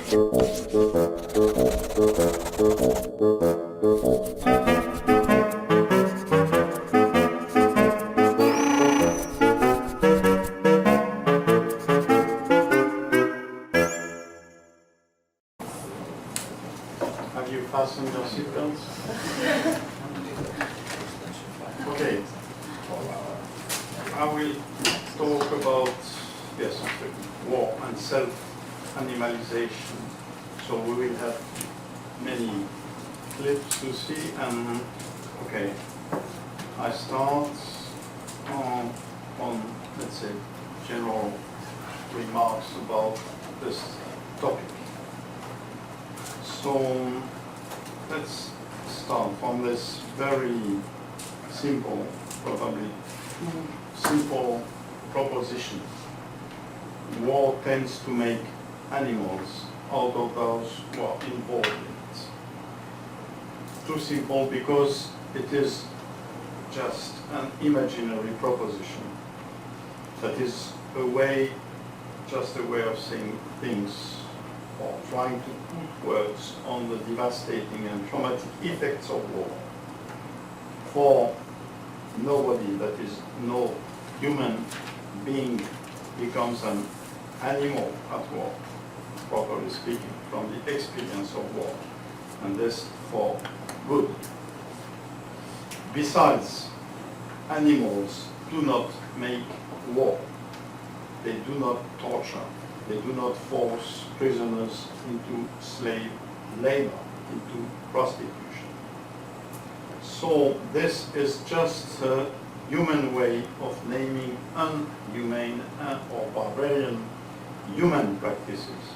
Have you fastened your seatbelts? Okay. I will talk about, yes, war and self-animalization. So we will have many clips to see, and okay, I start on let's say, general remarks about this topic. So let's start from this very simple, probably simple proposition. War tends to make animals out of those who are involved in it. Too simple because it is just an imaginary proposition. That is a way, just a way of saying things, or trying to put words on the devastating and traumatic effects of war. For nobody, that is, no human being becomes an animal at war, properly speaking, from the experience of war, and this for good. Besides, animals do not make war. They do not torture. They do not force prisoners into slave labor, into prostitution. So this is just a human way of naming unhumane or barbarian human practices.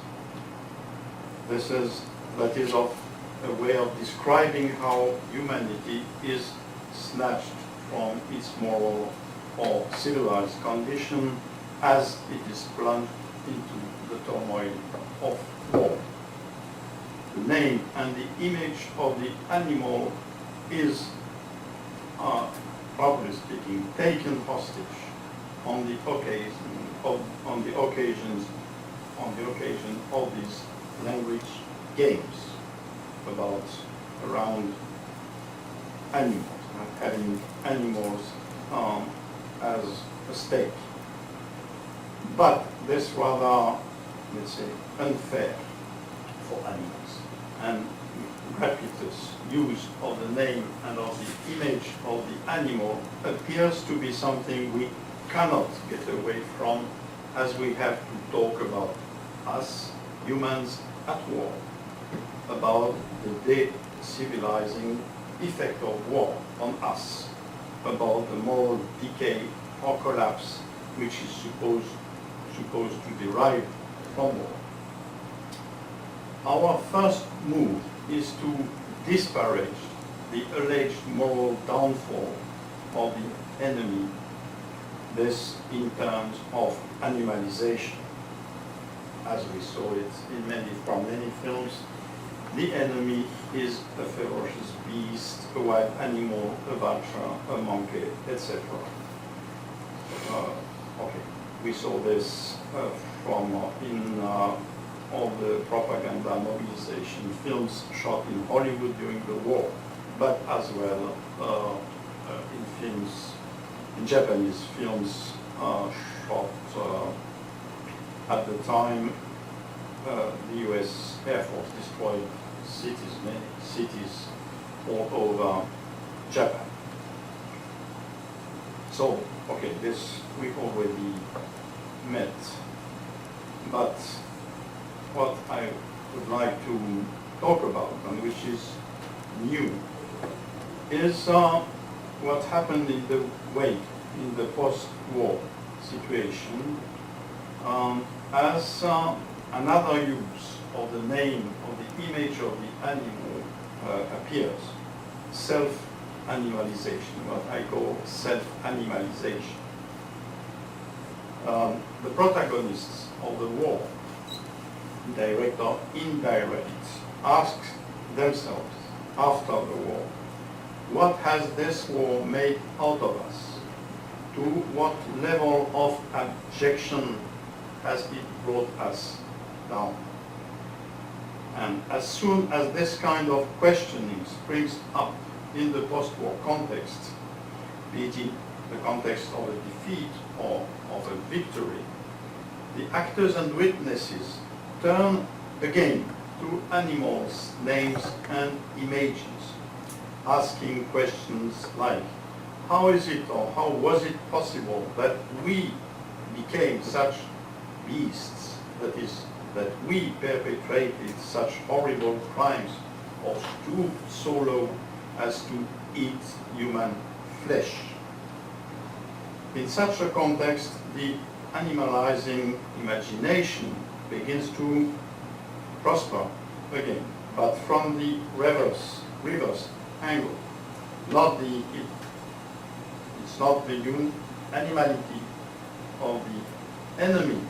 That is a way of describing how humanity is snatched from its moral or civilized condition as it is plunged into the turmoil of war. The name and the image of the animal is, properly speaking, taken hostage on the occasion of these language games around animals, having animals as a stake. But this rather, let's say, unfair for animals and gratuitous use of the name and of the image of the animal appears to be something we cannot get away from, as we have to talk about us, humans at war, about the de-civilizing effect of war on us, about the moral decay or collapse which is supposed to derive from war. Our first move is to disparage the alleged moral downfall of the enemy, this in terms of animalization. As we saw it from many films, the enemy is a ferocious beast, a wild animal, a vulture, a monkey, etc. Okay, we saw this in all the propaganda mobilization films shot in Hollywood during the war, but as well in Japanese films shot at the time the US Air Force destroyed many cities all over Japan. So, okay, this we already met. But what I would like to talk about, and which is new, is what happened in the wake, in the post-war situation, as another use of the name, of the image of the animal appears. Self-animalization, what I call self-animalization. The protagonists of the war, direct or indirect, ask themselves after the war, what has this war made out of us? To what level of abjection has it brought us down? And as soon as this kind of questioning springs up in the post-war context, be it in the context of a defeat or of a victory, the actors and witnesses turn again to animals, names and images, asking questions like, how is it or how was it possible that we became such beasts, that is, that we perpetrated such horrible crimes or stooped so low as to eat human flesh? In such a context, the animalizing imagination begins to prosper again, but from the reverse angle. It's not the animality of the enemy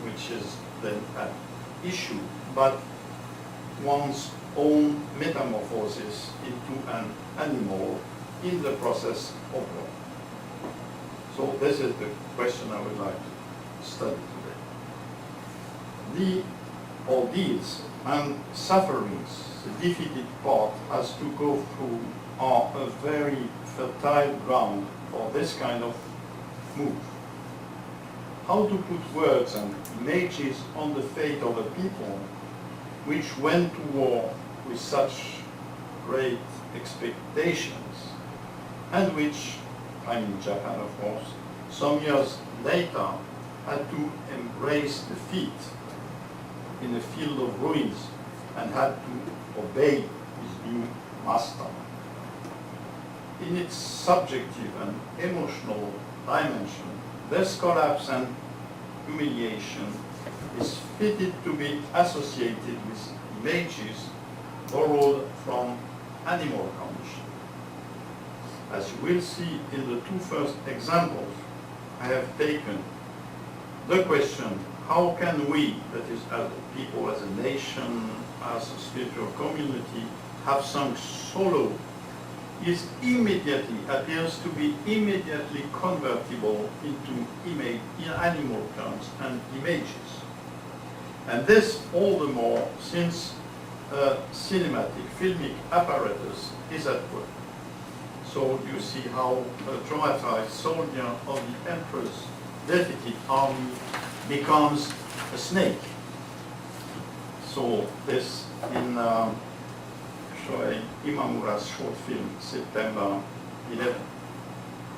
which is then at issue, but one's own metamorphosis into an animal in the process of war. So this is the question I would like to study today. The ordeals and sufferings the defeated part has to go through are a very fertile ground for this kind of move. How to put words and images on the fate of a people which went to war with such great expectations and which, I mean Japan of course, some years later had to embrace defeat in a field of ruins and had to obey his new master. In its subjective and emotional dimension, this collapse and humiliation is fitted to be associated with images borrowed from animal condition. As you will see in the two first examples, I have taken the question, how can we, that is as a people, as a nation, as a spiritual community, have sunk so low, is immediately, appears to be immediately convertible into image, in animal terms and images. And this all the more since cinematic, filmic apparatus is at work. So you see how a traumatized soldier of the emperor's defeated army becomes a snake. So this in Imamura's short film, September 11.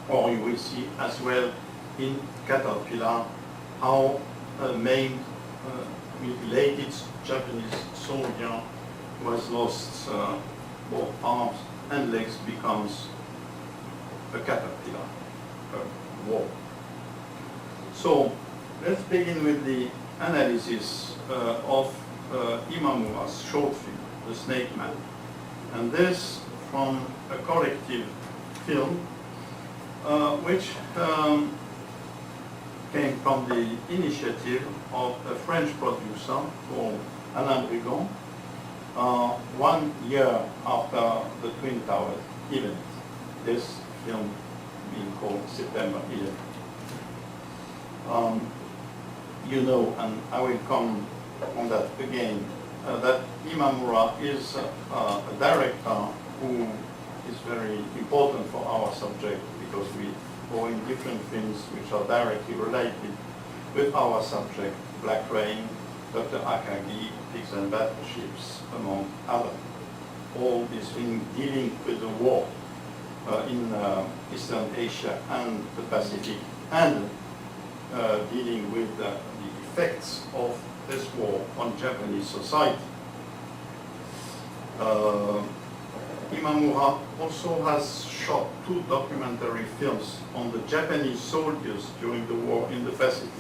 Or you will see as well in Caterpillar how a maimed, mutilated Japanese soldier who has lost both arms and legs becomes a caterpillar, a wall. So let's begin with the analysis of Imamura's short film, The Snake Man. And this from a collective film which came from the initiative of a French producer called Alain Brossat 1 year after the Twin Towers event, this film being called September 11. You know, and I will come on that again, that Imamura is a director who is very important for our subject because we go in different films which are directly related with our subject, Black Rain, Dr. Akagi, Pigs and Battleships, among others. All these things dealing with the war in Eastern Asia and the Pacific, and dealing with the effects of this war on Japanese society. Imamura also has shot 2 documentary films on the Japanese soldiers during the war in the Pacific,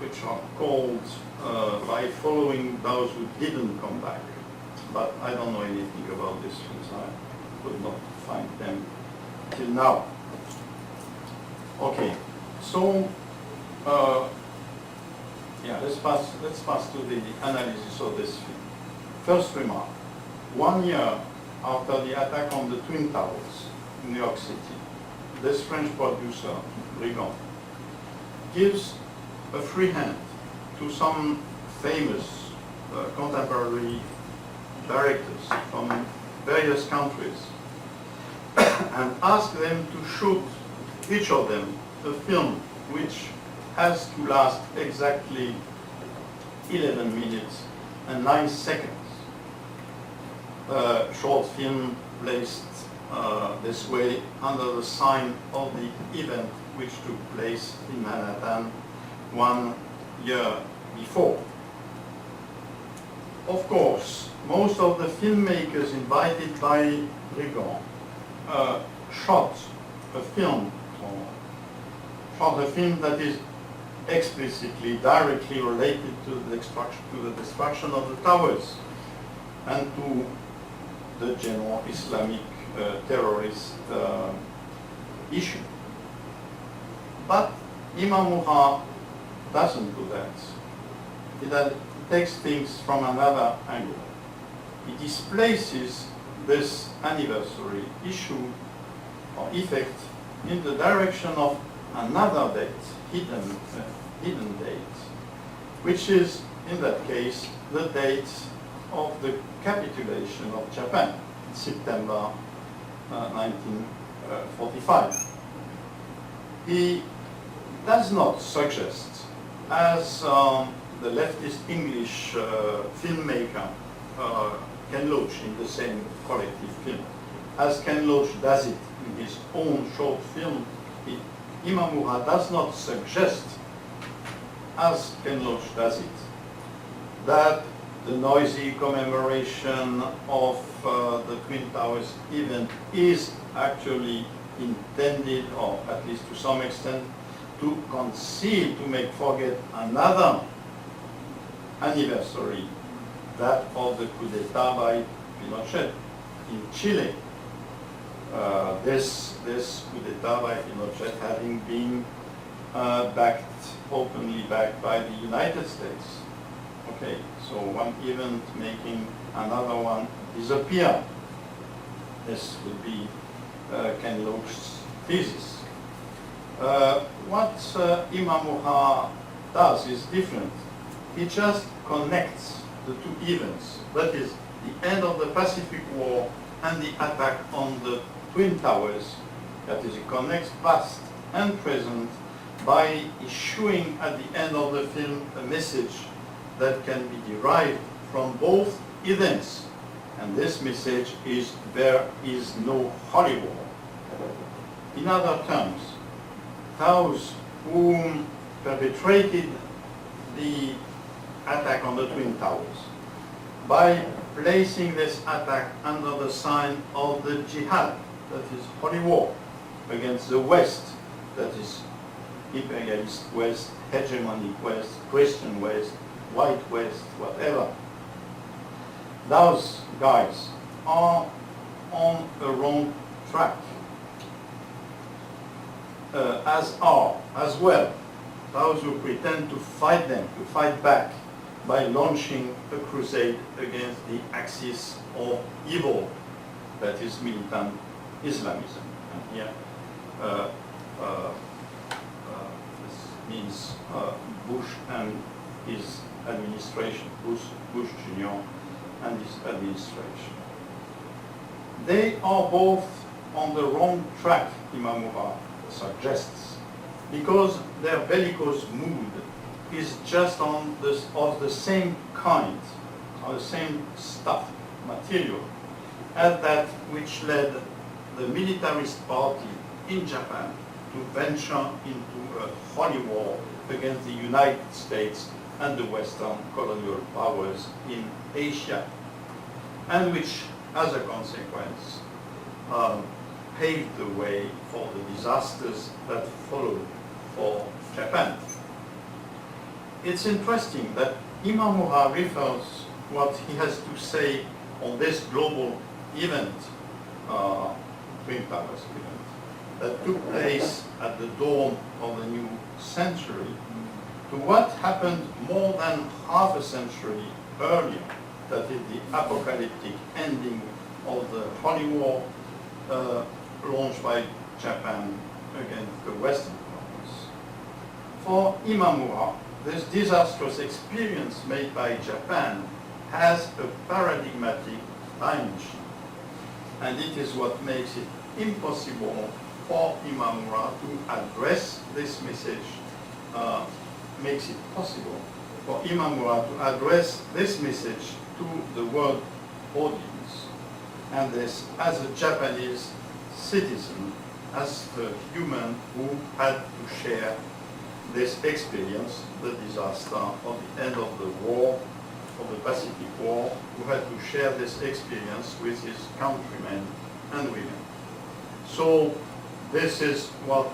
which are called By Following Those Who Didn't Come Back. But I don't know anything about these films. I could not find them till now. Okay, so let's pass to the analysis of this film. First remark: 1 year after the attack on the Twin Towers in New York City, this French producer, Brigand, gives a free hand to some famous contemporary directors from various countries and asked them to shoot, each of them, a film which has to last exactly 11 minutes and 9 seconds. Short film placed this way under the sign of the event which took place in Manhattan 1 year before. Of course, most of the filmmakers invited by Brigand shot a film that is explicitly, directly related to the destruction of the towers and to the general Islamic terrorist issue. But Imamura doesn't do that. It takes things from another angle. It displaces this anniversary issue or effect in the direction of another date, hidden date, which is, in that case, the date of the capitulation of Japan, September 1945. He does not suggest, as the leftist English filmmaker Ken Loach in the same collective film, as Ken Loach does it in his own short film, Imamura does not suggest, as Ken Loach does it, that the noisy commemoration of the Twin Towers event is actually intended, or at least to some extent, to conceal, to make forget another anniversary, that of the coup d'etat by Pinochet in Chile. This coup d'etat by Pinochet having been openly backed by the United States. Okay, so one event making another one disappear. This would be Ken Loach's thesis. What Imamura does is different. He just connects the two events, that is, the end of the Pacific War and the attack on the Twin Towers. That is, he connects past and present by issuing at the end of the film a message that can be derived from both events. And this message is, there is no holy war. In other terms, those whom perpetrated the attack on the Twin Towers, by placing this attack under the sign of the jihad, that is holy war, against the West, that is imperialist West, hegemonic West, Christian West, white West, whatever. Those guys are on a wrong track, as well those who pretend to fight them, to fight back by launching a crusade against the axis of evil, that is militant Islamism. And here, this means Bush and his administration, Bush Jr. and his administration. They are both on the wrong track, Imamura suggests, because their bellicose mood is just of the same kind, or the same stuff, material, as that which led the militarist party in Japan to venture into a holy war against the United States and the Western colonial powers in Asia, and which, as a consequence, paved the way for the disasters that followed for Japan. It's interesting that Imamura refers what he has to say on this global event, Twin Towers event, that took place at the dawn of the new century, to what happened more than half a century earlier, that is the apocalyptic ending of the holy war launched by Japan against the Western powers. For Imamura, this disastrous experience made by Japan has a paradigmatic dimension. And it is what makes it impossible for Imamura to address this message, makes it possible for Imamura to address this message to the world audience, and this as a Japanese citizen, as a human who had to share this experience, the disaster of the end of the war, of the Pacific War, who had to share this experience with his countrymen and women. So this is what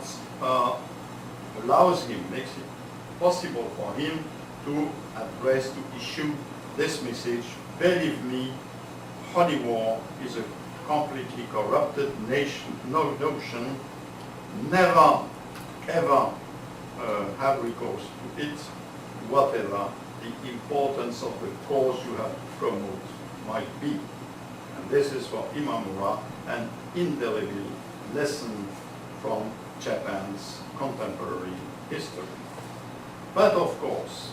allows him, makes it possible for him to address, to issue this message. Believe me, holy war is a completely corrupted notion. Never, ever have recourse to it, whatever the importance of the cause you have to promote might be. And this is for Imamura an indelible lesson from Japan's contemporary history. But of course,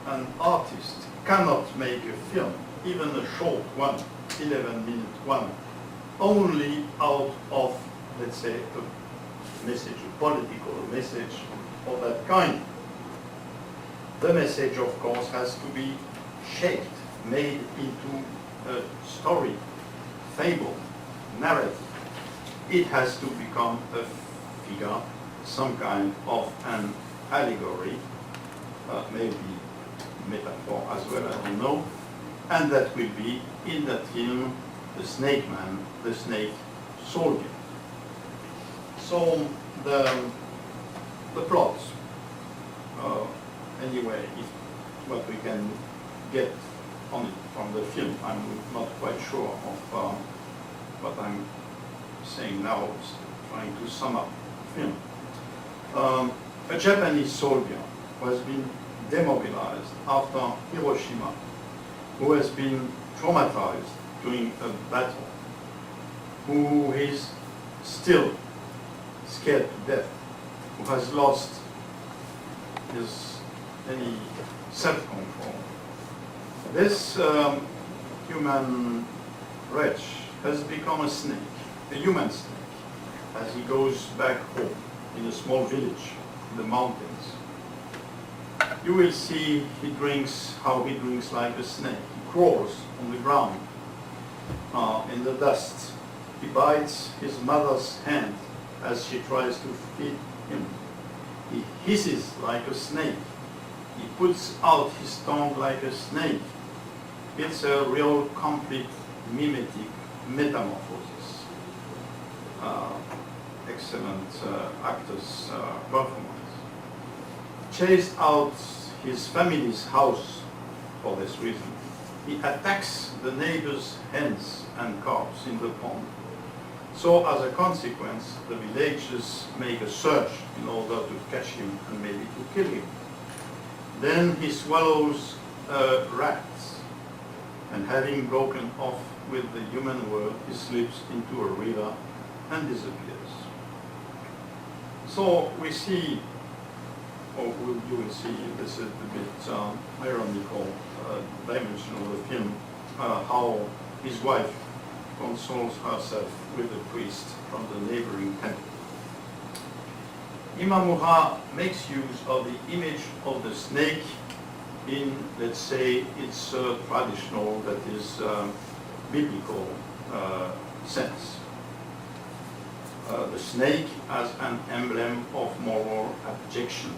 an artist cannot make a film, even a short one, 11-minute one, only out of, let's say, a message, a political message of that kind. The message, of course, has to be shaped, made into a story, fable, narrative. It has to become a figure, some kind of an allegory, maybe metaphor as well, I don't know, and that will be, in that film, the snake man, the snake soldier. So the plot, anyway, if what we can get on it from the film, I'm not quite sure of what I'm saying now, trying to sum up the film. A Japanese soldier who has been demobilized after Hiroshima, who has been traumatized during a battle, who is still scared to death, who has lost any self-control. This human wretch has become a snake, a human snake, as he goes back home in a small village in the mountains. You will see how he drinks like a snake. He crawls on the ground in the dust. He bites his mother's hand as she tries to feed him. He hisses like a snake. He puts out his tongue like a snake. It's a real complete mimetic metamorphosis. Excellent actor's performance. Chased out his family's house for this reason. He attacks the neighbors' hens and calves in the pond. So as a consequence, the villagers make a search in order to catch him and maybe to kill him. Then he swallows rats, and having broken off with the human world, he slips into a river and disappears. So we see, or you will see, this is a bit ironical dimension of the film, how his wife consoles herself with a priest from the neighboring temple. Imamura makes use of the image of the snake in, let's say, its traditional, that is, biblical sense. The snake as an emblem of moral abjection,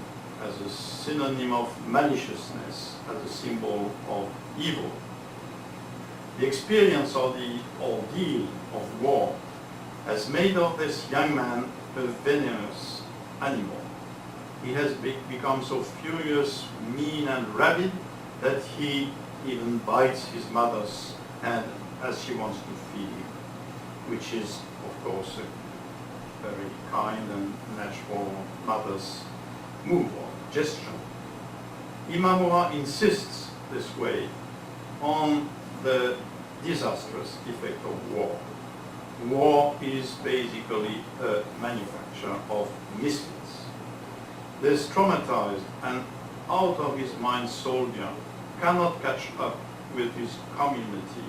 as a synonym of maliciousness, as a symbol of evil. The experience of the ordeal of war has made of this young man a venomous animal. He has become so furious, mean, and rabid that he even bites his mother's hand as she wants to feed him, which is, of course, a very kind and natural mother's move or gesture. Imamura insists this way on the disastrous effect of war. War is basically a manufacture of misfits. This traumatized and out of his mind soldier cannot catch up with his community,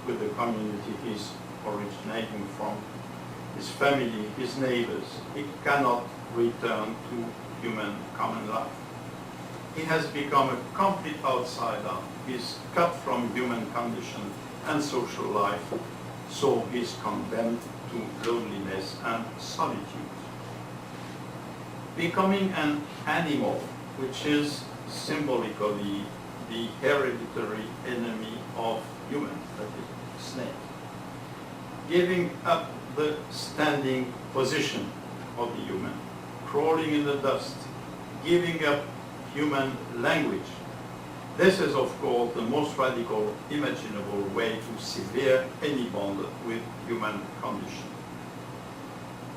with the community he's originating from, his family, his neighbors. He cannot return to human common life. He has become a complete outsider. He's cut from human condition and social life, so he's condemned to loneliness and solitude. Becoming an animal, which is symbolically the hereditary enemy of humans, that is, snake. Giving up the standing position of the human, crawling in the dust, giving up human language. This is, of course, the most radical imaginable way to sever any bond with human condition.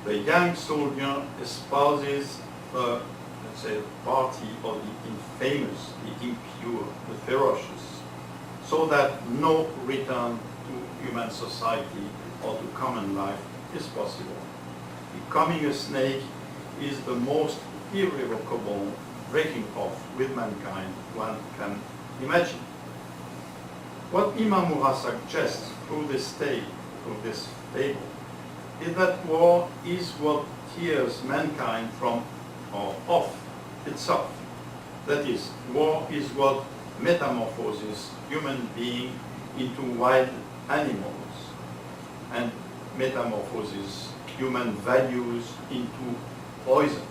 The young soldier espouses the, let's say, party of the infamous, the impure, the ferocious, so that no return to human society or to common life is possible. Becoming a snake is the most irrevocable breaking off with mankind one can imagine. What Imamura suggests through this tale, through this fable, is that war is what tears mankind from or off itself. That is, war is what metamorphoses human being into wild animals and metamorphoses human values into poison.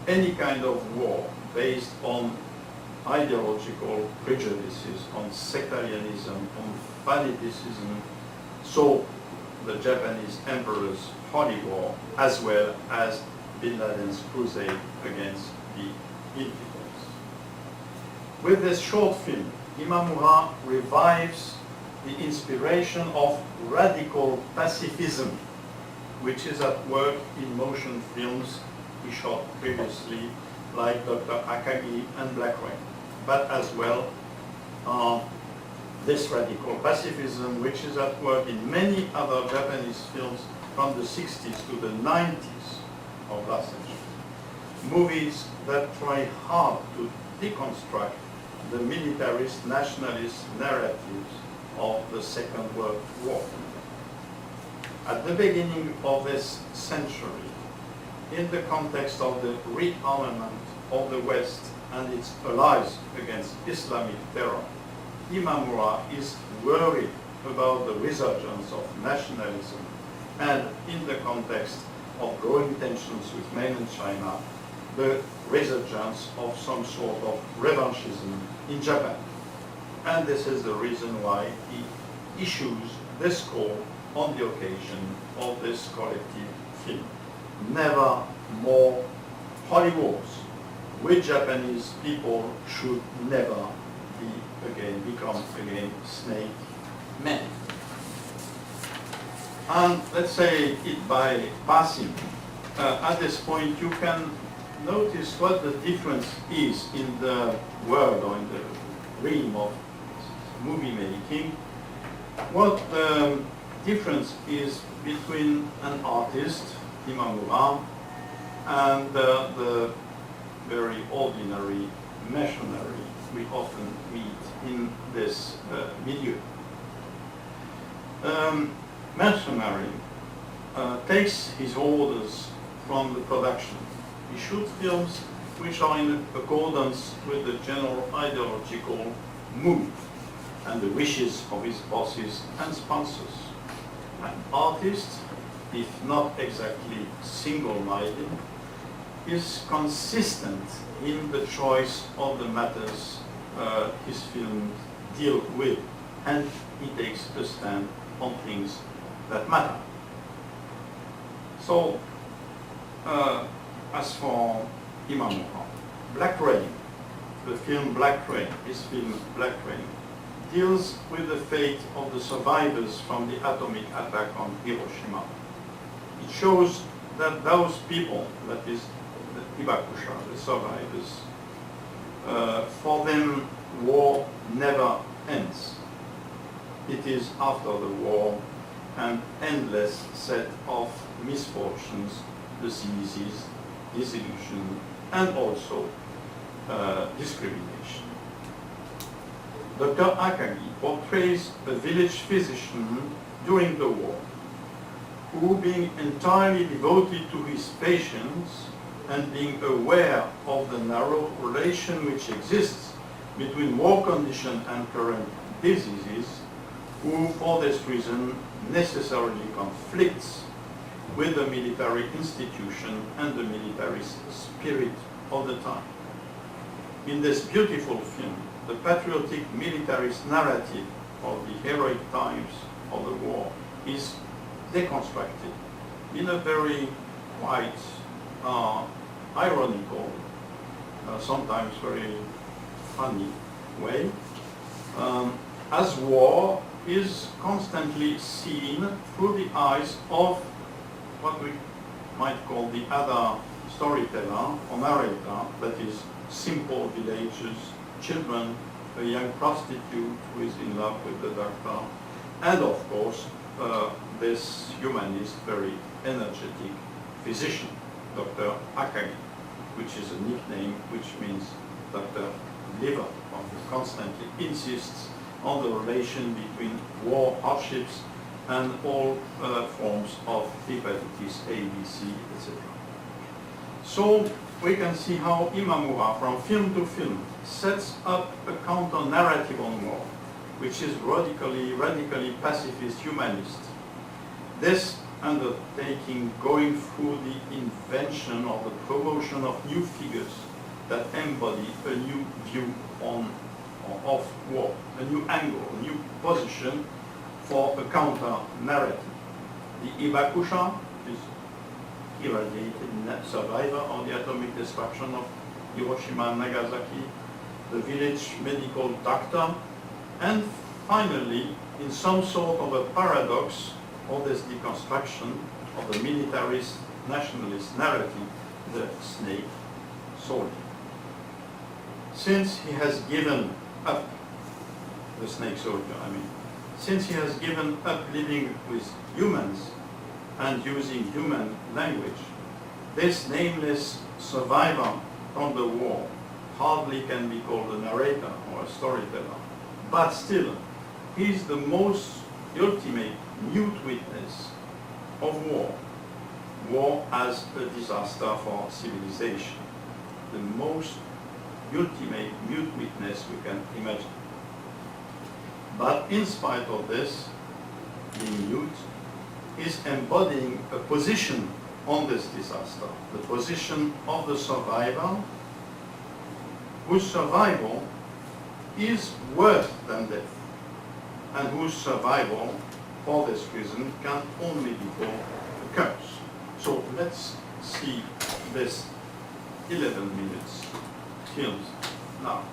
Any kind of war based on ideological prejudices, on sectarianism, on fanaticism, so the Japanese emperor's holy war, as well as Bin Laden's crusade against the infidels. With this short film, Imamura revives the inspiration of radical pacifism, which is at work in motion films he shot previously, like Dr. Akagi and Black Rain, but as well this radical pacifism, which is at work in many other Japanese films from the 60s to the 90s of last century. Movies that try hard to deconstruct the militarist nationalist narratives of the Second World War. At the beginning of this century, in the context of the rearmament of the West and its allies against Islamic terror, Imamura is worried about the resurgence of nationalism and, in the context of growing tensions with mainland China, the resurgence of some sort of revanchism in Japan. And this is the reason why he issues this call on the occasion of this collective film. Never more holy wars. We Japanese people should never become again snake men. And let's say it by passing. At this point, you can notice what the difference is in the world or in the realm of movie making. What the difference is between an artist, Imamura, and the very ordinary mercenary we often meet in this milieu. Mercenary takes his orders from the production. He shoots films which are in accordance with the general ideological mood and the wishes of his bosses and sponsors. An artist, if not exactly single-minded, is consistent in the choice of the matters his films deal with, and he takes a stand on things that matter. So, as for Imamura, Black Rain, the film Black Rain, his film Black Rain, deals with the fate of the survivors from the atomic attack on Hiroshima. It shows that those people, that is the Ibakusha, the survivors, for them war never ends. It is after the war an endless set of misfortunes, diseases, disillusion, and also discrimination. Dr. Akagi portrays a village physician during the war, who, being entirely devoted to his patients and being aware of the narrow relation which exists between war condition and current diseases, who for this reason necessarily conflicts with the military institution and the militarist spirit of the time. In this beautiful film, the patriotic militarist narrative of the heroic times of the war is deconstructed in a very quite ironical, sometimes very funny way, as war is constantly seen through the eyes of what we might call the other storyteller or narrator, that is simple villagers, children, a young prostitute who is in love with the doctor, and of course this humanist, very energetic physician, Dr. Akagi, which is a nickname which means Dr. Liver, who constantly insists on the relation between war hardships and all forms of hepatitis A, B, C, etc. So we can see how Imamura, from film to film, sets up a counter-narrative on war, which is radically pacifist humanist. This undertaking going through the invention or the promotion of new figures that embody a new view of war, a new angle, a new position for a counter-narrative. The Ibakusha is irradiated survivor of the atomic destruction of Hiroshima and Nagasaki, the village medical doctor, and finally, in some sort of a paradox of this deconstruction of the militarist nationalist narrative, the snake soldier. Since he has given up, the snake soldier, since he has given up living with humans and using human language, this nameless survivor from the war hardly can be called a narrator or a storyteller, but still, he is the most ultimate mute witness of war as a disaster for civilization, the most ultimate mute witness we can imagine. But in spite of this, being mute is embodying a position on this disaster, the position of the survivor, whose survival is worse than death, and whose survival, for this reason, can only be called a curse. So let's see this 11 minutes films now.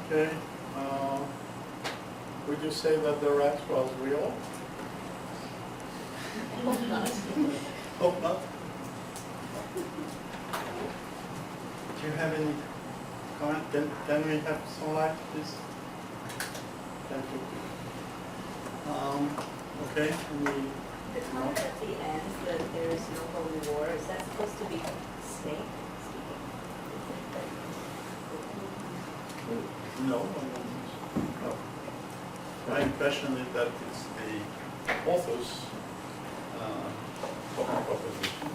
Okay. Would you say that the rat was real? Hope not. Hope not. Do you have any comment? Can we have some light, please? Thank you. Okay. The comment at the end that there is no holy war, is that supposed to be snake speaking? No. My impression is that it's the author's proposition.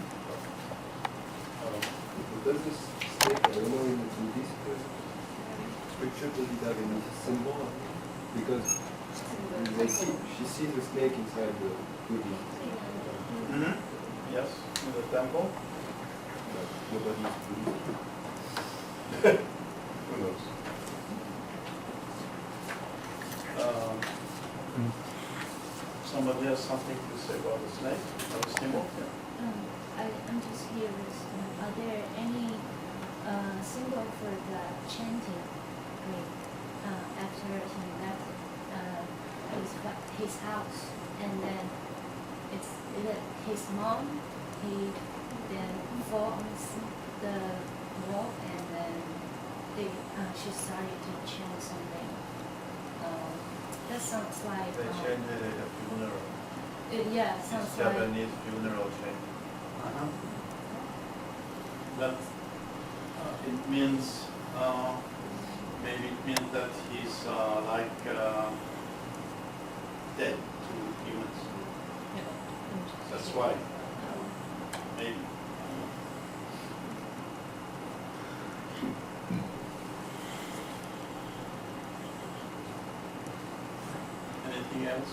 Does this snake, I don't know in this scripture, does it have any symbol? Because she sees the snake inside the Buddha. Yes, in the temple. But nobody is Buddhist. Who knows? Somebody has something to say about the snake or the symbol? I'm just curious, are there any symbol for the chanting after he left his house, and then it's his mom, he then fall on the wall, and then she started to chant something. That sounds like They changed it at a funeral. yeah, sounds It's like Japanese funeral chant. that it means, maybe it means that he's dead to humans. That's why. Maybe. Anything else?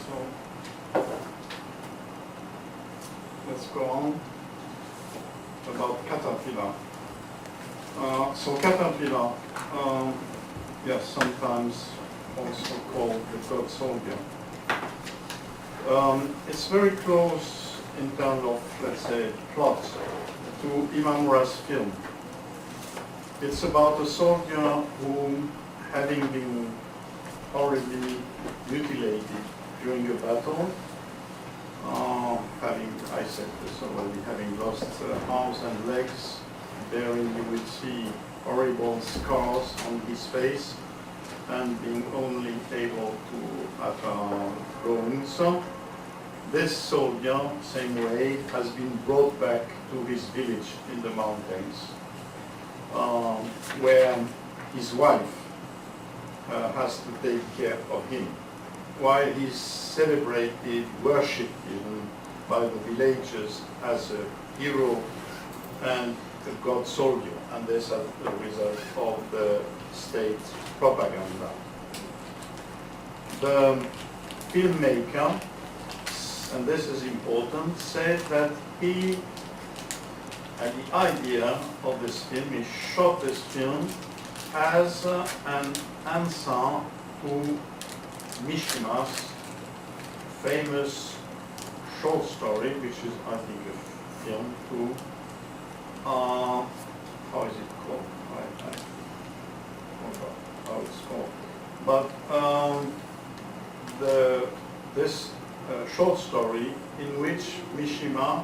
So let's go on about caterpillar. So caterpillar, yes, sometimes also called the God soldier. It's very close in terms of, let's say, plot to Imamura's film. It's about a soldier who, having been horribly mutilated during a battle, I said this already, having lost arms and legs, bearing, you will see, horrible scars on his face, and being only able to utter groans. This soldier, same way, has been brought back to his village in the mountains, where his wife has to take care of him, while he's celebrated, worshipped even by the villagers as a hero and a God soldier, and this is the result of the state propaganda. The filmmaker, and this is important, said that he had the idea of this film, he shot this film as an answer to Mishima's famous short story, which is, I think, a film too. How is it called? I forgot how it's called. But this short story in which Mishima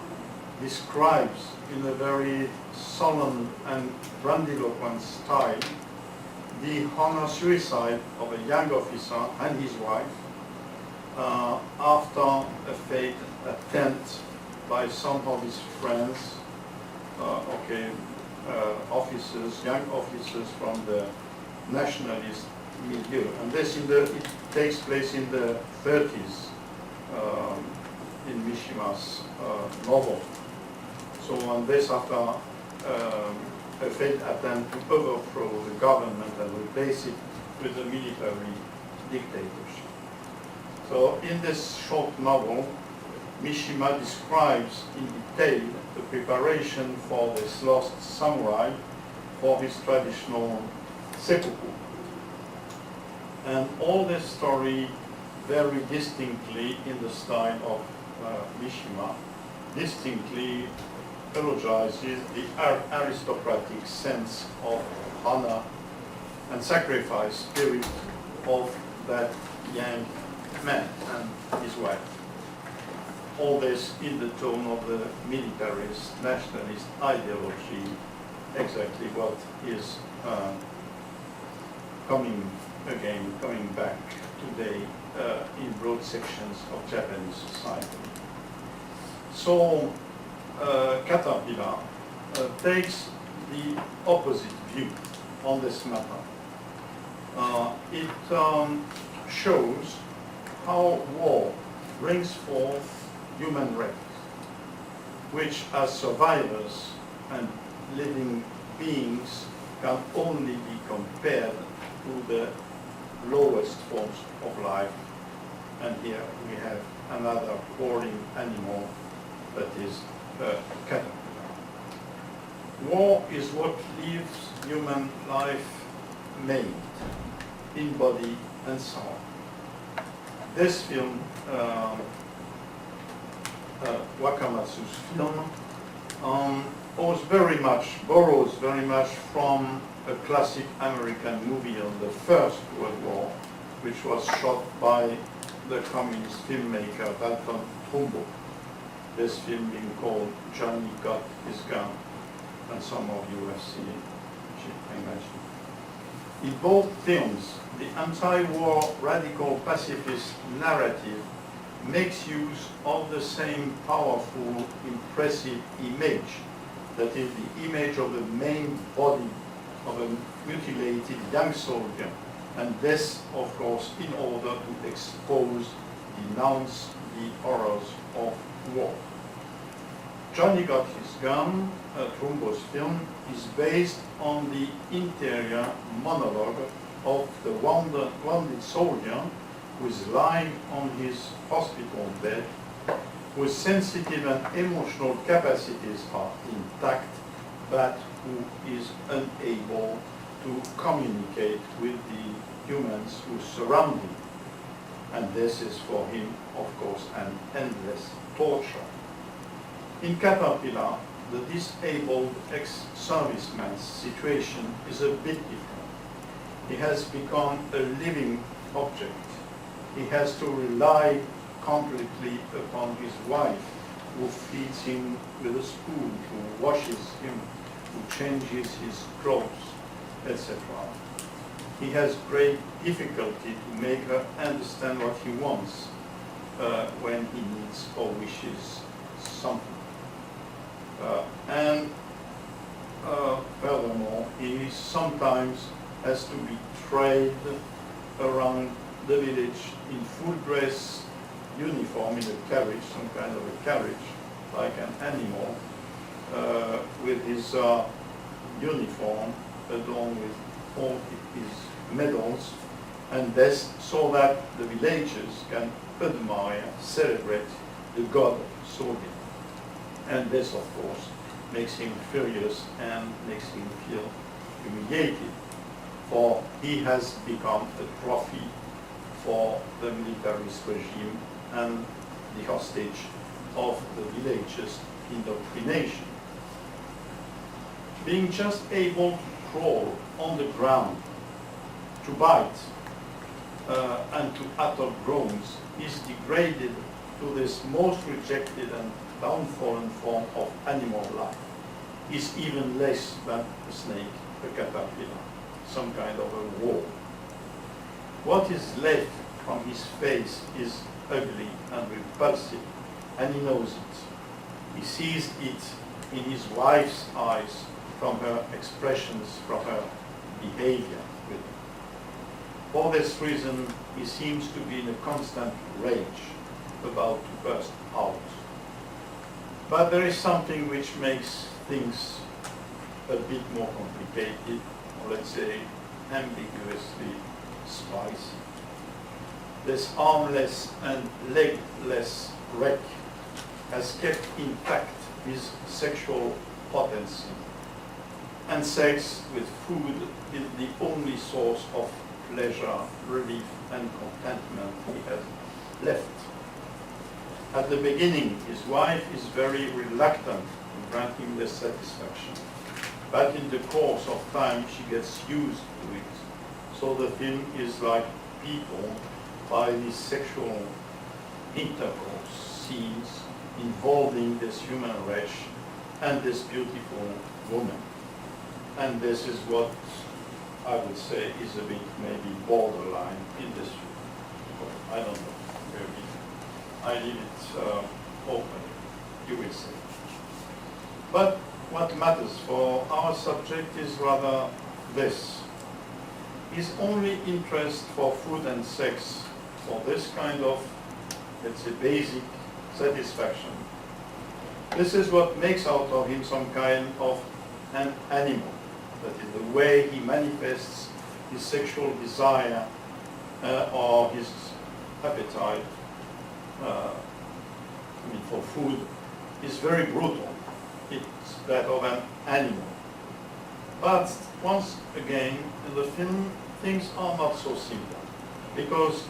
describes in a very solemn and grandiloquent style the honor suicide of a young officer and his wife after a failed attempt by some of his friends, officers, young officers from the nationalist milieu. And this it takes place in the 30s in Mishima's novel. So on this, after a failed attempt to overthrow the government and replace it with a military dictatorship. So in this short novel, Mishima describes in detail the preparation for this lost samurai for his traditional seppuku. And all this story very distinctly in the style of Mishima, distinctly eulogizes the aristocratic sense of honor and sacrifice spirit of that young man and his wife. All this in the tone of the militarist, nationalist ideology, exactly what is coming back today in broad sections of Japanese society. So Caterpillar takes the opposite view on this matter. It shows how war brings forth human rights, which as survivors and living beings can only be compared to the lowest forms of life. And here we have another crawling animal that is caterpillar. War is what leaves human life maimed in body and soul. This film, Wakamatsu's film, borrows very much from a classic American movie on the First World War, which was shot by the communist filmmaker Dalton Trumbo. This film being called Johnny Got His Gun, and some of you have seen it, I imagine. In both films, the anti-war radical pacifist narrative makes use of the same powerful, impressive image, that is the image of the main body of a mutilated young soldier, and this, of course, in order to expose, denounce the horrors of war. Johnny Got His Gun, Trumbo's film, is based on the interior monologue of the wounded soldier who is lying on his hospital bed, whose sensitive and emotional capacities are intact, but who is unable to communicate with the humans who surround him. And this is for him, of course, an endless torture. In Caterpillar, the disabled ex-serviceman's situation is a bit different. He has become a living object. He has to rely completely upon his wife, who feeds him with a spoon, who washes him, who changes his clothes, etc. He has great difficulty to make her understand what he wants when he needs or wishes something. Furthermore, he sometimes has to be trailed around the village in full dress uniform, in a carriage, some kind of a carriage, like an animal, with his uniform adorned with all his medals, and this so that the villagers can admire, celebrate the god soldier. And this, of course, makes him furious and makes him feel humiliated, for he has become a trophy for the militarist regime and the hostage of the villagers' indoctrination. Being just able to crawl on the ground, to bite, and to utter groans is degraded to this most rejected and downfallen form of animal life. Is even less than a snake, a caterpillar, some kind of a wall. What is left from his face is ugly and repulsive, and he knows it. He sees it in his wife's eyes, from her expressions, from her behavior with him. For this reason, he seems to be in a constant rage, about to burst out. But there is something which makes things a bit more complicated, or let's say ambiguously spicy. This armless and legless wreck has kept intact his sexual potency, and sex with food is the only source of pleasure, relief, and contentment he has left. At the beginning, his wife is very reluctant to grant him this satisfaction, but in the course of time she gets used to it. So the film is like people by these sexual intercourse scenes involving this human wretch and this beautiful woman. And this is what I would say is a bit maybe borderline in this film. I don't know, maybe. I leave it open, you will see. But what matters for our subject is rather this. His only interest for food and sex, for this kind of, let's say, basic satisfaction, this is what makes out of him some kind of an animal. That is the way he manifests his sexual desire or his appetite for food is very brutal. It's that of an animal. But once again, in the film, things are not so simple, because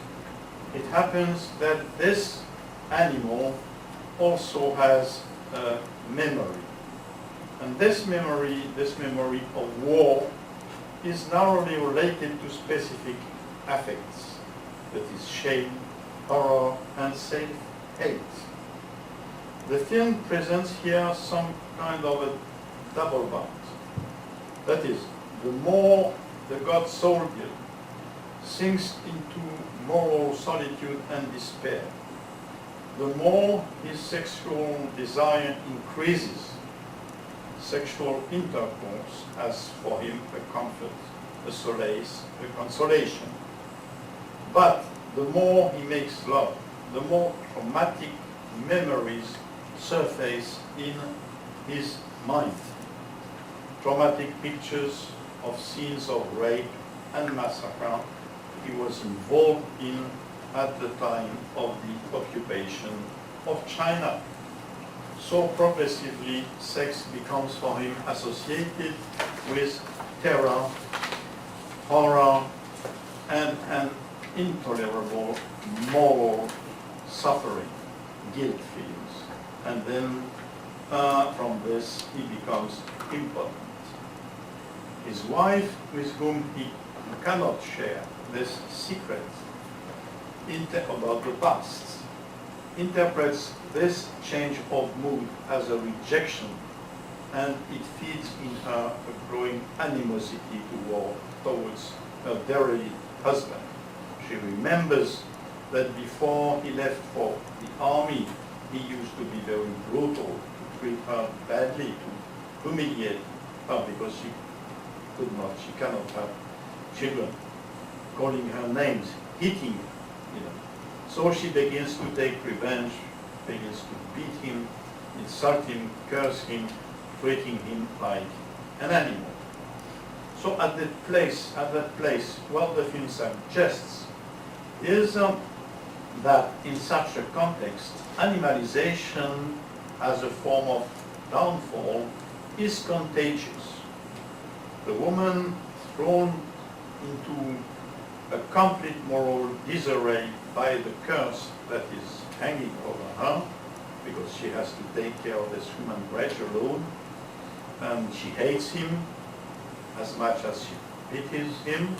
it happens that this animal also has a memory. And this memory of war is narrowly related to specific affects, that is shame, horror, and self-hate. The film presents here some kind of a double bound. That is, the more the god soldier sinks into moral solitude and despair, the more his sexual desire increases. Sexual intercourse has for him a comfort, a solace, a consolation. But the more he makes love, the more traumatic memories surface in his mind. Traumatic pictures of scenes of rape and massacre he was involved in at the time of the occupation of China. So progressively, sex becomes for him associated with terror, horror, and an intolerable moral suffering, guilt feelings. And then from this, he becomes impotent. His wife, with whom he cannot share this secret about the past, interprets this change of mood as a rejection, and it feeds in her a growing animosity towards her dearly husband. She remembers that before he left for the army, he used to be very brutal, to treat her badly, to humiliate her because she cannot have children, calling her names, hitting her. So she begins to take revenge, begins to beat him, insult him, curse him, treating him like an animal. So at that place, what the film suggests is that in such a context, animalization as a form of downfall is contagious. The woman thrown into a complete moral disarray by the curse that is hanging over her, because she has to take care of this human wretch alone, and she hates him as much as she pities him.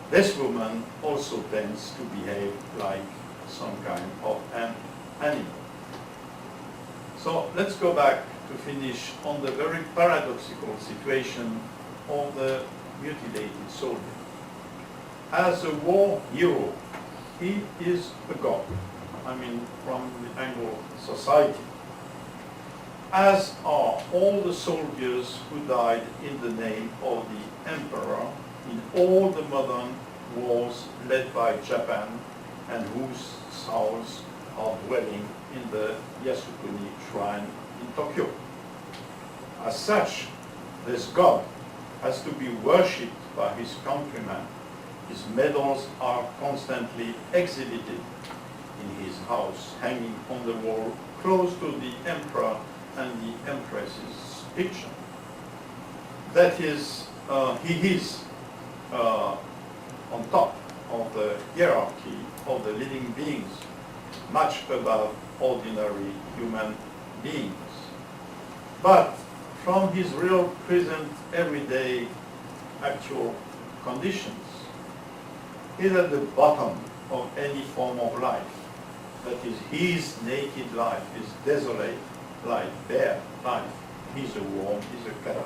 This woman also tends to behave like some kind of an animal. So let's go back to finish on the very paradoxical situation of the mutilated soldier. As a war hero, he is a god, from the angle of society, as are all the soldiers who died in the name of the emperor in all the modern wars led by Japan, and whose souls are dwelling in the Yasukuni shrine in Tokyo. As such, this god has to be worshipped by his countrymen. His medals are constantly exhibited in his house, hanging on the wall close to the emperor and the empress's picture. That is, he is on top of the hierarchy of the living beings, much above ordinary human beings. But from his real, present, everyday, actual conditions, he's at the bottom of any form of life. That is his naked life, his desolate life, bare life. He's a worm, he's a caterpillar.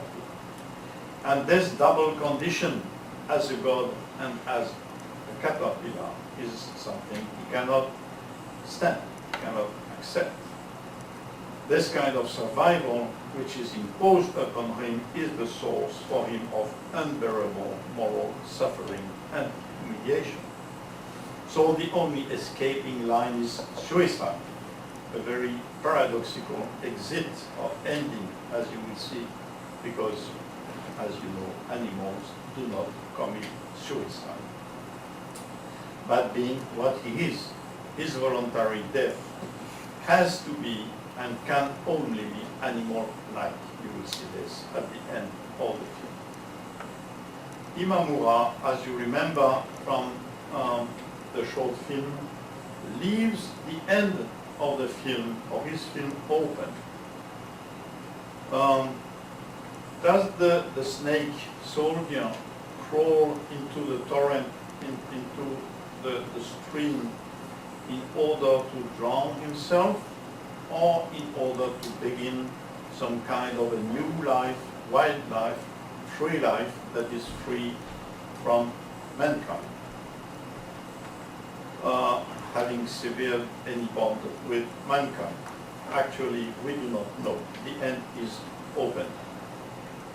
And this double condition as a god and as a caterpillar is something he cannot stand, cannot accept. This kind of survival which is imposed upon him is the source for him of unbearable moral suffering and humiliation. So the only escaping line is suicide, a very paradoxical exit or ending, as you will see, because, as you know, animals do not commit suicide. But being what he is, his voluntary death has to be and can only be animal-like. You will see this at the end of the film. Imamura, as you remember from the short film, leaves the end of the film, or his film, open. Does the snake soldier crawl into the torrent, into the stream in order to drown himself, or in order to begin some kind of a new life, wild life, free life that is free from mankind? having severed any bond with mankind. Actually, we do not know. The end is open.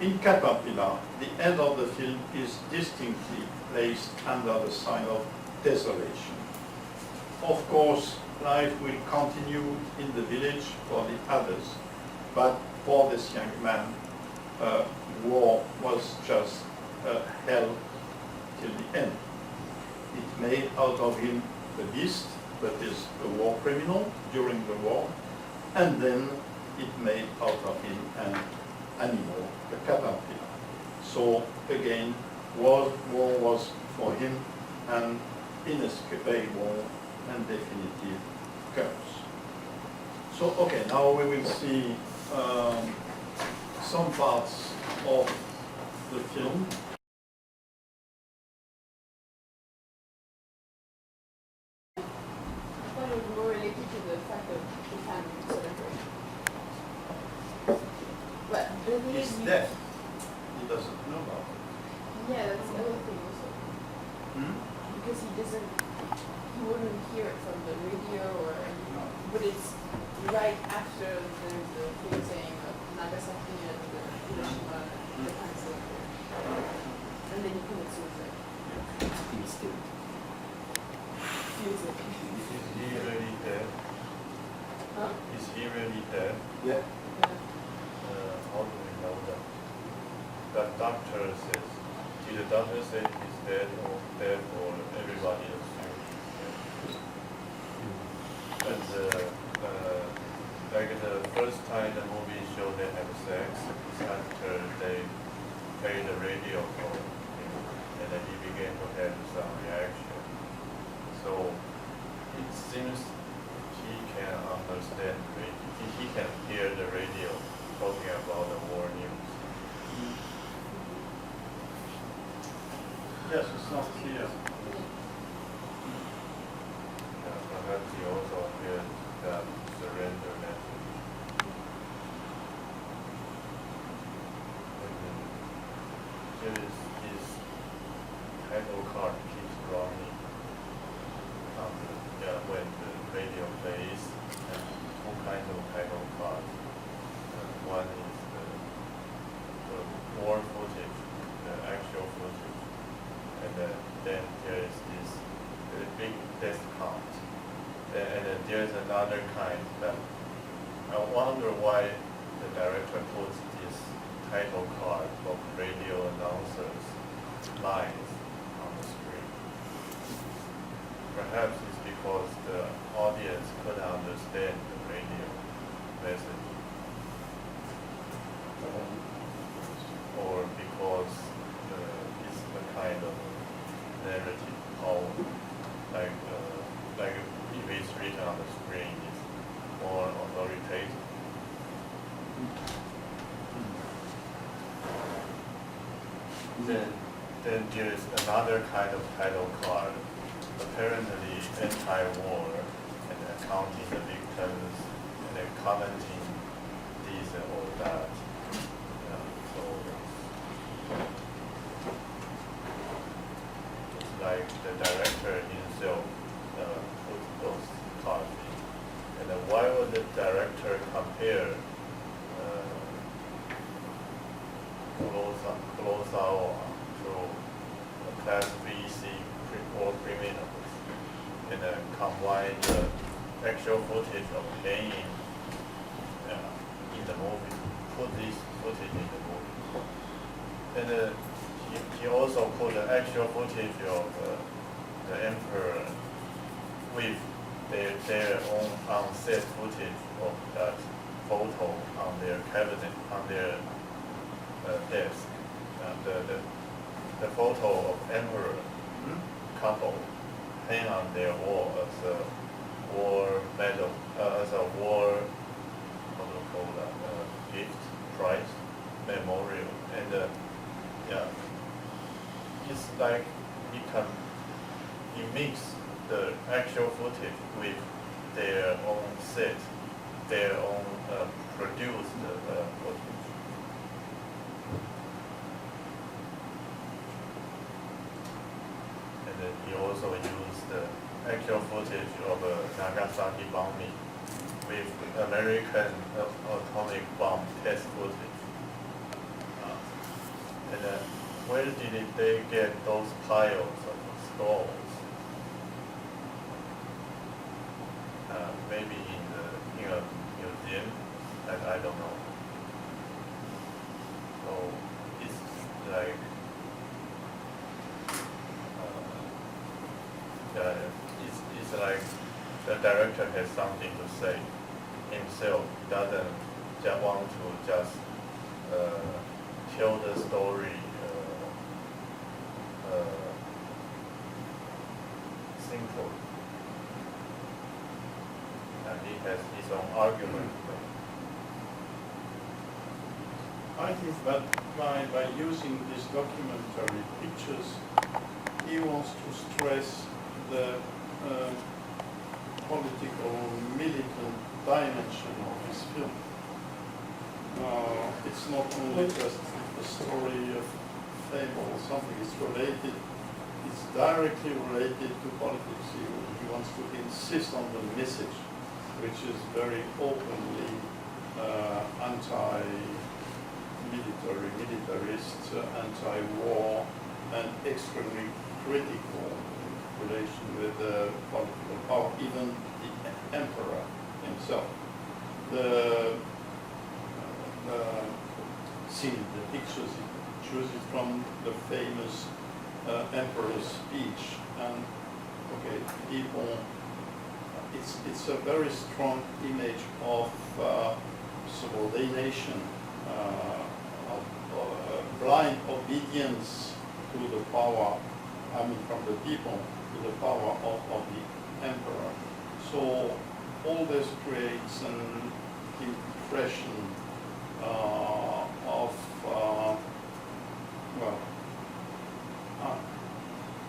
In Caterpillar, the end of the film is distinctly placed under the sign of desolation. Of course, life will continue in the village for the others, but for this young man, war was just hell till the end. It made out of him a beast, that is a war criminal during the war, and then it made out of him an animal, a caterpillar. So again, war was for him an inescapable and definitive curse. So okay, now we will see some parts of the film. I thought it was more related to the fact of the family celebrate. But doesn't He's it mean- deaf. He doesn't know about it. Yeah, that's the other thing also. Hmm? Because he wouldn't hear it from the radio or No. but it's right after there's the thing saying Nagasaki and Hiroshima and Japan celebrate. And then he commits suicide. Instinct. Feels it. Is he really dead? Huh? Is he really dead? Yeah. Yeah. How do we know that? The doctor says, did the doctor say he's dead or everybody assumes he's dead? And like the first time the movie showed they have sex, it's after they play the radio for him, and then he began to have some reaction. So it seems he can understand, he can hear the radio talking about the war news. Yes, it's not clear. Perhaps he also heard that surrender message. And then here is his title card keeps running. When the radio plays, and two kinds of title cards. One is the war footage, the actual footage, and then there is this big death count. And then there's another kind that I wonder why the director puts this title card of radio announcers lines on the screen. Perhaps it's because the audience couldn't understand the radio message. Or because it's a kind of narrative poem, like if it's written on the screen, it's more authoritative. Then there is another kind of title card, apparently anti-war, and then counting the victims, and then commenting this and all that. So it's like the director himself put those cards in. And then why would the director compare Kurosawa to Class BC war criminals, and then combine the actual footage of playing in the movie, put this footage in the movie. And he also put the actual footage of the emperor with their own on-set footage of that photo on their cabinet, on their desk. The photo of emperor couple hang on their wall as a war medal, as a war, what do you call that, gift, prize, memorial. And it's like he mix the actual footage with their own set, their own produced footage. And then he also used the actual footage of Nagasaki bombing with American atomic bomb test footage. And where did they get those piles of skulls? Maybe in a museum, and I don't know. So it's like it's like the director has something to say himself. He doesn't just want to just tell the story simple. And he has his own argument. I think that by using these documentary pictures, he wants to stress the political, militant dimension of his film. It's not only just a story of fable or something, it's related, it's directly related to politics. He wants to insist on the message, which is very openly anti-military, militarist, anti-war, and extremely critical in relation with the political power, even the emperor himself. The scene, the pictures, he chooses from the famous emperor's speech, and okay, people. It's a very strong image of subordination, of blind obedience to the power, I mean from the people to the power of the emperor. So all this creates an impression of, well,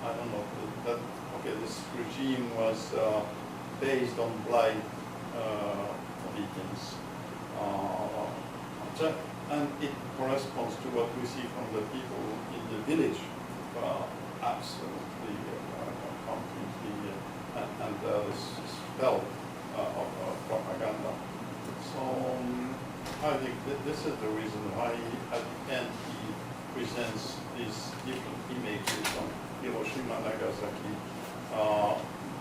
I don't know, that, okay, this regime was based on blind obedience. And it corresponds to what we see from the people in the village, absolutely, completely, and the spell of propaganda. So I think this is the reason why at the end he presents these different images from Hiroshima, Nagasaki,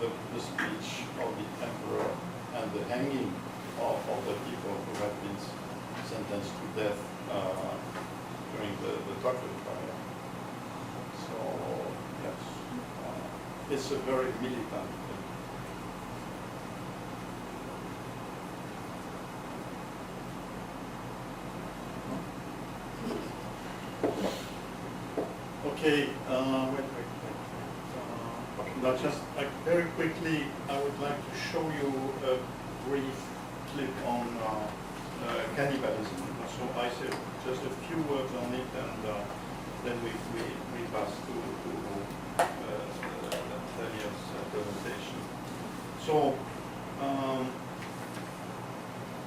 the speech of the emperor, and the hanging of the people who have been sentenced to death during the Tokyo fire. So, yes, it's a very militant thing. Okay, wait. Now just very quickly, I would like to show you a brief clip on cannibalism. So I said just a few words on it, and then we pass to Daniel's presentation. So,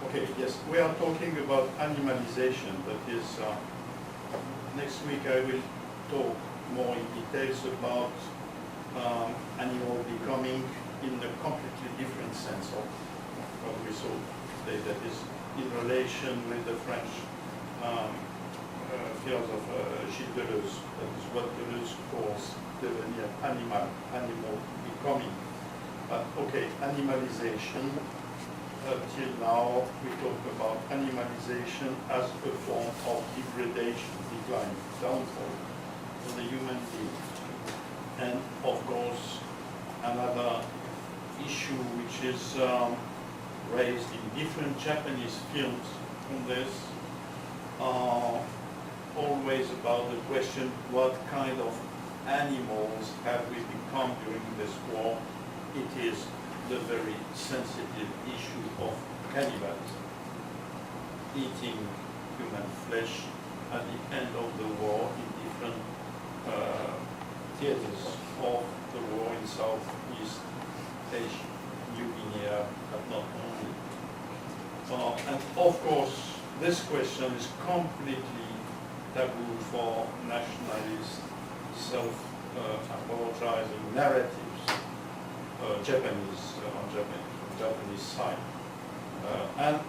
okay, yes, we are talking about animalization. That is, next week I will talk more in details about animal becoming in a completely different sense of what we saw today, that is in relation with the French philosopher Gilles Deleuze, that is what Deleuze calls devenir animal becoming. Okay, animalization, till now we talked about animalization as a form of degradation, decline, downfall of the human being. And of course, another issue which is raised in different Japanese films on this, always about the question, what kind of animals have we become during this war? It is the very sensitive issue of cannibalism, eating human flesh at the end of the war in different theaters of the war in Southeast Asia, New Guinea, but not only. And of course, this question is completely taboo for nationalist, self-apologizing narratives. Japanese side. And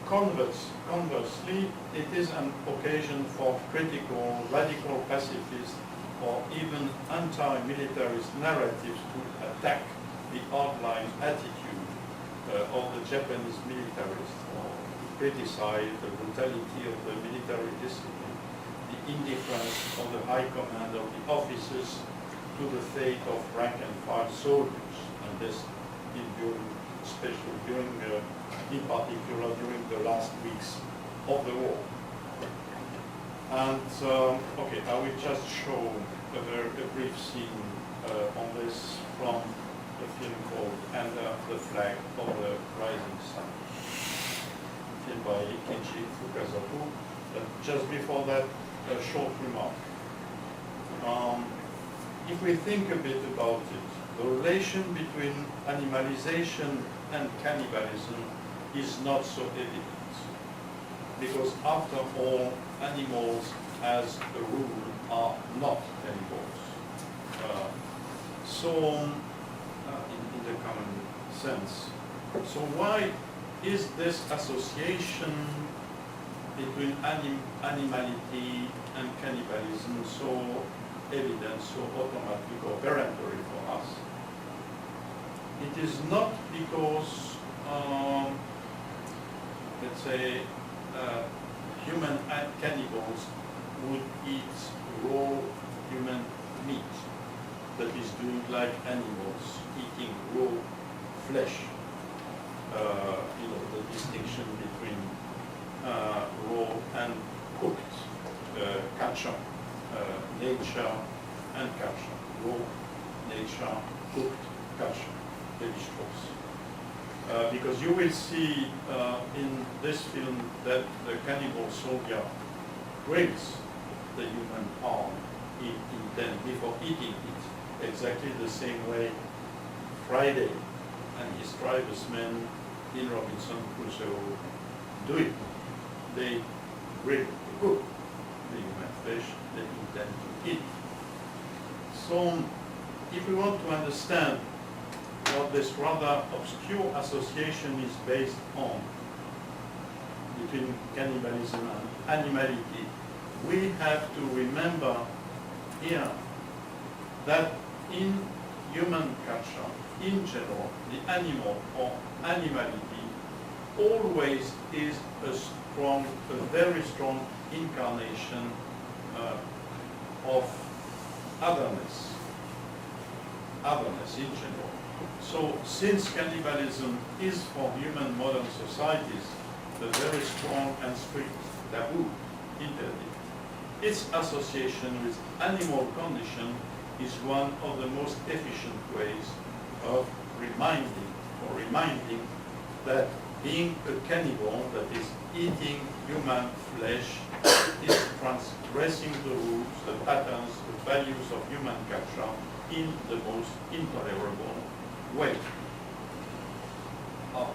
conversely, it is an occasion for critical, radical pacifists or even anti-militarist narratives to attack the hardline attitude of the Japanese militarists, or criticize the brutality of the military discipline, the indifference of the high command of the officers to the fate of rank-and-file soldiers, and this in particular during the last weeks of the war. And okay, I will just show a brief scene on this from a film called Under the Flag of the Rising Sun, film by Kenji Fukasaku. But just before that, a short remark. If we think a bit about it, the relation between animalization and cannibalism is not so evident, because after all, animals as a rule are not cannibals. In the common sense. So why is this association between animality and cannibalism so evident, so automatic or peremptory for us? It is not because, let's say, human cannibals would eat raw human meat, that is doing like animals, eating raw flesh. The distinction between raw and cooked culture, nature and culture, raw nature, cooked culture, delicious. Because you will see in this film that the cannibal soldier grills the human arm before eating it, exactly the same way Friday and his tribesmen in Robinson Crusoe do it. They grill, cook the human flesh they intend to eat. So, if we want to understand what this rather obscure association is based on between cannibalism and animality, we have to remember here that in human culture, in general, the animal or animality always is a very strong incarnation of otherness in general. So since cannibalism is for human modern societies a very strong and strict taboo interdict, its association with animal condition is one of the most efficient ways of reminding that being a cannibal, that is eating human flesh, is transgressing the rules, the patterns, the values of human culture in the most intolerable way.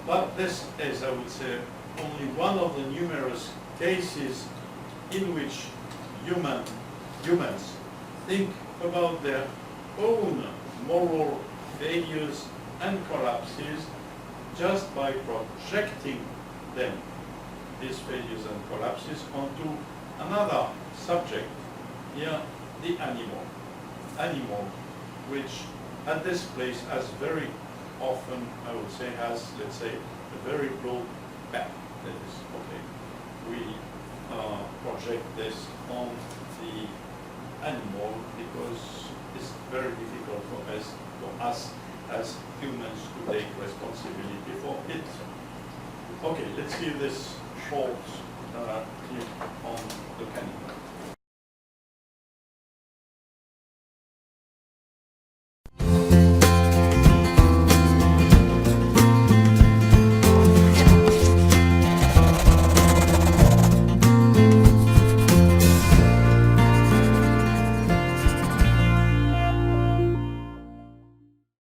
But this is, I would say, only one of the numerous cases in which humans think about their own moral failures and collapses just by projecting them, these failures and collapses, onto another subject, here the animal, which at this place has very often, I would say, has, let's say, a very broad back. That is, okay, we project this on the animal because it's very difficult for us as humans to take responsibility for it. Okay, let's see this short clip on the cannibal.